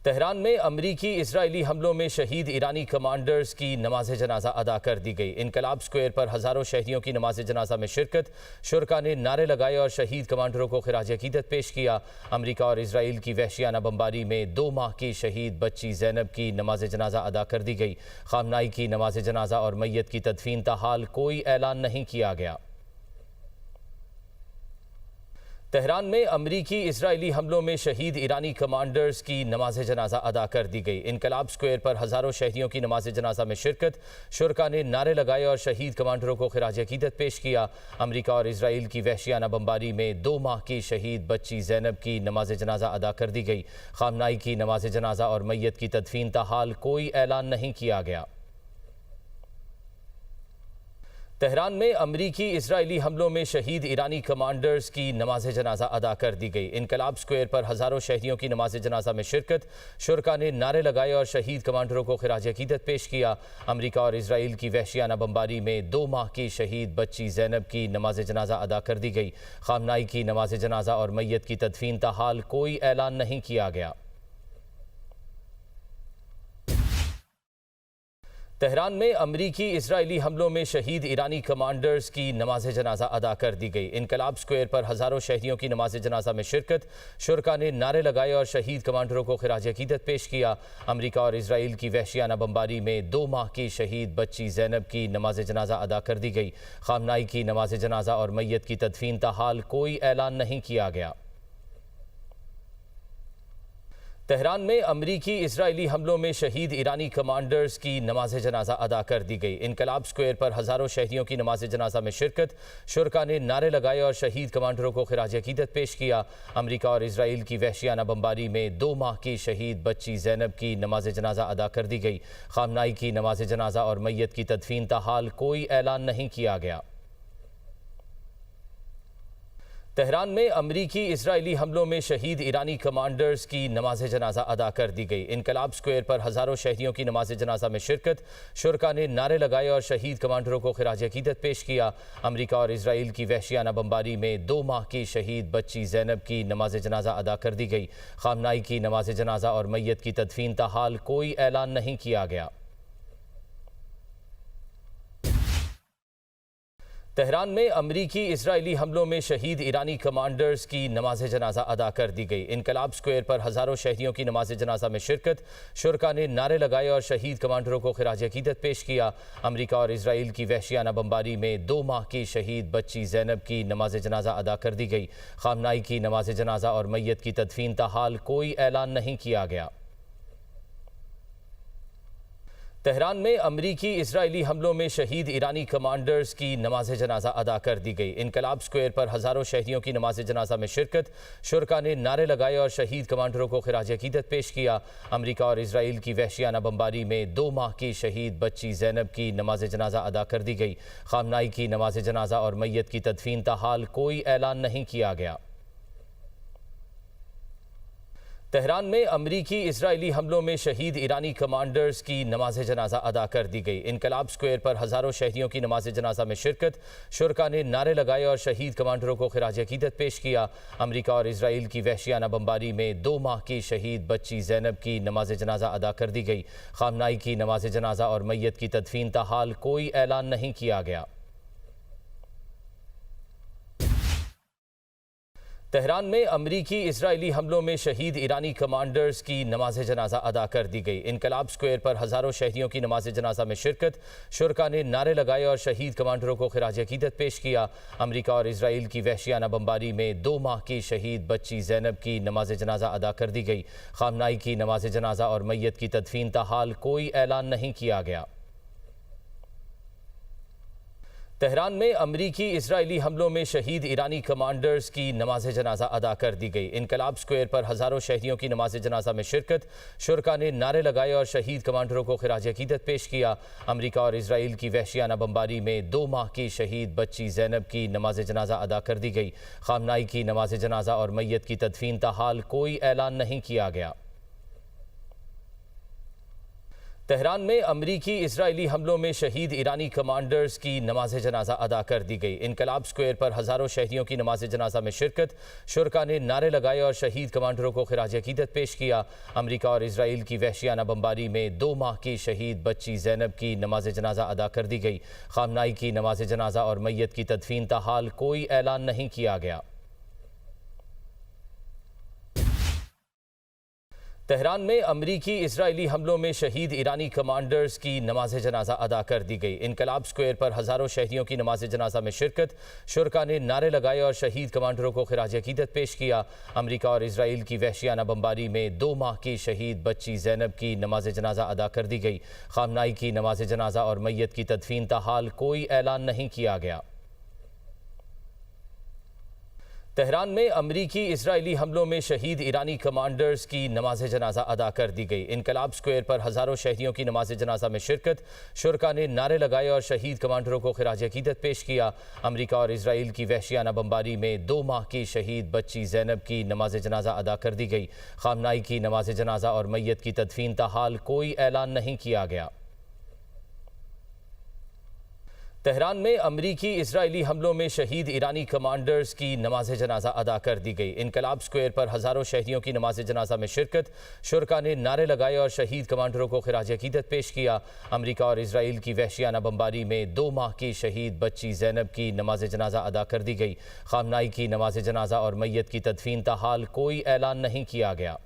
Tehran में अमरीकी Israeli हमलों में शहीद ईरानी कमांडर्स की नमाज जनाजा अदा कर दी गई। इनकलाब स्क्वायर पर हज़ारों शहीदियों की नमाज जनाजा में शिरकत, शुरका ने नारे लगाए और शहीद कमांडरों को खिराज अकीदत पेश किया। अमरीका और इसराइल की वहशियाना बमबारी में 2 माह की शहीद बच्ची ज़ैनब की नमाज जनाजा अदा कर दी गई। खामनाई की नमाज जनाजा और मैयत की तदफीन ताहाल कोई ऐलान नहीं किया गया। तेहरान में अमरीकी इजरायली हमलों में शहीद ईरानी कमांडर्स की नमाज जनाजा अदा कर दी गई। इनकलाब स्क्वायर पर हज़ारों शहीदियों की नमाज जनाजा में शिरकत, शुरका ने नारे लगाए और शहीद कमांडरों को खिराज अकीदत पेश किया। अमरीका और इसराइल की वहशियाना बमबारी में 2 माह की शहीद बच्ची ज़ैनब की नमाज जनाजा अदा कर दी गई। खामनाई की नमाज जनाजा और मैयत की तदफीन ताहाल कोई ऐलान नहीं किया गया। तेहरान में अमरीकी इजरायली हमलों में शहीद ईरानी कमांडर्स की नमाज जनाजा अदा कर दी गई। इनकलाब स्क्वायर पर हज़ारों शहीदियों की नमाज जनाजा में शिरकत, शुरका ने नारे लगाए और शहीद कमांडरों को खिराज अकीदत पेश किया। अमरीका और इसराइल की वहशियाना बमबारी में 2 माह की शहीद बच्ची ज़ैनब की नमाज जनाजा अदा कर दी गई। खामनाई की नमाज जनाजा और मैयत की तदफीन ताहाल कोई ऐलान नहीं किया गया। तेहरान में अमरीकी इजरायली हमलों में शहीद ईरानी कमांडर्स की नमाज जनाजा अदा कर दी गई। इनकलाब स्क्वायर पर हज़ारों शहीदियों की नमाज जनाजा में शिरकत, शुरका ने नारे लगाए और शहीद कमांडरों को खिराज अकीदत पेश किया। अमरीका और इसराइल की वहशियाना बमबारी में 2 माह की शहीद बच्ची ज़ैनब की नमाज जनाजा अदा कर दी गई। खामनाई की नमाज जनाजा और मैयत की तदफीन ताहाल कोई ऐलान नहीं किया गया। तेहरान में अमरीकी इजरायली हमलों में शहीद ईरानी कमांडर्स की नमाज जनाजा अदा कर दी गई। इनकलाब स्क्वायर पर हज़ारों शहीदियों की नमाज जनाजा में शिरकत, शुरका ने नारे लगाए और शहीद कमांडरों को खिराज अकीदत पेश किया। अमरीका और इसराइल की वहशियाना बमबारी में 2 माह की शहीद बच्ची ज़ैनब की नमाज जनाजा अदा कर दी गई। खामनाई की नमाज जनाजा और मैयत की तदफीन ताहाल कोई ऐलान नहीं किया गया। तेहरान में अमरीकी इजरायली हमलों में शहीद ईरानी कमांडर्स की नमाज जनाजा अदा कर दी गई। इनकलाब स्क्वायर पर हज़ारों शहीदियों की नमाज जनाजा में शिरकत, शुरका ने नारे लगाए और शहीद कमांडरों को खिराज अकीदत पेश किया। अमरीका और इसराइल की वहशियाना बमबारी में 2 माह की शहीद बच्ची ज़ैनब की नमाज जनाजा अदा कर दी गई। खामनाई की नमाज जनाजा और मैयत की तदफीन ताहाल कोई ऐलान नहीं किया गया। तेहरान में अमरीकी इजरायली हमलों में शहीद ईरानी कमांडर्स की नमाज जनाजा अदा कर दी गई। इनकलाब स्क्वायर पर हज़ारों शहीदियों की नमाज जनाजा में शिरकत, शुरका ने नारे लगाए और शहीद कमांडरों को खिराज अकीदत पेश किया। अमरीका और इसराइल की वहशियाना बमबारी में 2 माह की शहीद बच्ची ज़ैनब की नमाज जनाजा अदा कर दी गई। खामनाई की नमाज जनाजा और मैयत की तदफीन ताहाल कोई ऐलान नहीं किया गया। तेहरान में अमरीकी इजरायली हमलों में शहीद ईरानी कमांडर्स की नमाज जनाजा अदा कर दी गई। इनकलाब स्क्वायर पर हज़ारों शहीदियों की नमाज जनाजा में शिरकत, शुरका ने नारे लगाए और शहीद कमांडरों को खिराज अकीदत पेश किया। अमरीका और इसराइल की वहशियाना बमबारी में 2 माह की शहीद बच्ची ज़ैनब की नमाज जनाजा अदा कर दी गई। खामनाई की नमाज जनाजा और मैयत की तदफीन ताहाल कोई ऐलान नहीं किया गया। तेहरान में अमरीकी इजरायली हमलों में शहीद ईरानी कमांडर्स की नमाज जनाजा अदा कर दी गई। इनकलाब स्क्वायर पर हज़ारों शहीदियों की नमाज जनाजा में शिरकत, शुरका ने नारे लगाए और शहीद कमांडरों को खिराज अकीदत पेश किया। अमरीका और इसराइल की वहशियाना बमबारी में 2 माह की शहीद बच्ची ज़ैनब की नमाज जनाजा अदा कर दी गई। खामनाई की नमाज जनाजा और मैयत की तदफीन ताहाल कोई ऐलान नहीं किया गया। तेहरान में अमरीकी इजरायली हमलों में शहीद ईरानी कमांडर्स की नमाज जनाजा अदा कर दी गई। इनकलाब स्क्वायर पर हज़ारों शहीदियों की नमाज जनाजा में शिरकत, शुरका ने नारे लगाए और शहीद कमांडरों को खिराज अकीदत पेश किया। अमरीका और इसराइल की वहशियाना बमबारी में 2 माह की शहीद बच्ची ज़ैनब की नमाज जनाजा अदा कर दी गई। खामनाई की नमाज जनाजा और मैयत की तदफीन ताहाल कोई ऐलान नहीं किया गया। तेहरान में अमरीकी इजरायली हमलों में शहीद ईरानी कमांडर्स की नमाज जनाजा अदा कर दी गई। इनकलाब स्क्वायर पर हज़ारों शहीदियों की नमाज जनाजा में शिरकत, शुरका ने नारे लगाए और शहीद कमांडरों को खिराज अकीदत पेश किया। अमरीका और इसराइल की वहशियाना बमबारी में 2 माह की शहीद बच्ची ज़ैनब की नमाज जनाजा अदा कर दी गई। खामनाई की नमाज जनाजा और मैयत की तदफीन ताहाल कोई ऐलान नहीं किया गया। तेहरान में अमरीकी इजरायली हमलों में शहीद ईरानी कमांडर्स की नमाज जनाजा अदा कर दी गई। इनकलाब स्क्वायर पर हज़ारों शहीदियों की नमाज जनाजा में शिरकत, शुरका ने नारे लगाए और शहीद कमांडरों को खिराज अकीदत पेश किया। अमरीका और इसराइल की वहशियाना बमबारी में 2 माह की शहीद बच्ची ज़ैनब की नमाज जनाजा अदा कर दी गई। खामनाई की नमाज जनाजा और मैयत की तदफीन ताहाल कोई ऐलान नहीं किया गया। तेहरान में अमरीकी इजरायली हमलों में शहीद ईरानी कमांडर्स की नमाज जनाजा अदा कर दी गई। इनकलाब स्क्वायर पर हज़ारों शहीदियों की नमाज जनाजा में शिरकत, शुरका ने नारे लगाए और शहीद कमांडरों को खिराज अकीदत पेश किया। अमरीका और इसराइल की वहशियाना बमबारी में 2 माह की शहीद बच्ची ज़ैनब की नमाज जनाजा अदा कर दी गई। खामनाई की नमाज जनाजा और मैयत की तदफीन ताहाल कोई ऐलान नहीं किया गया। तेहरान में अमरीकी इजरायली हमलों में शहीद ईरानी कमांडर्स की नमाज जनाजा अदा कर दी गई। इनकलाब स्क्वायर पर हज़ारों शहीदियों की नमाज जनाजा में शिरकत, शुरका ने नारे लगाए और शहीद कमांडरों को खिराज अकीदत पेश किया। अमरीका और इसराइल की वहशियाना बमबारी में 2 माह की शहीद बच्ची ज़ैनब की नमाज जनाजा अदा कर दी गई। खामनाई की नमाज जनाजा और मैयत की तदफीन ताहाल कोई ऐलान नहीं किया गया। तेहरान में अमरीकी इजरायली हमलों में शहीद ईरानी कमांडर्स की नमाज जनाजा अदा कर दी गई। इनकलाब स्क्वायर पर हज़ारों शहीदियों की नमाज जनाजा में शिरकत, शुरका ने नारे लगाए और शहीद कमांडरों को खिराज अकीदत पेश किया। अमरीका और इसराइल की वहशियाना बमबारी में 2 माह की शहीद बच्ची ज़ैनब की नमाज जनाजा अदा कर दी गई। खामनाई की नमाज जनाजा और मैयत की तदफीन ताहाल कोई ऐलान नहीं किया गया।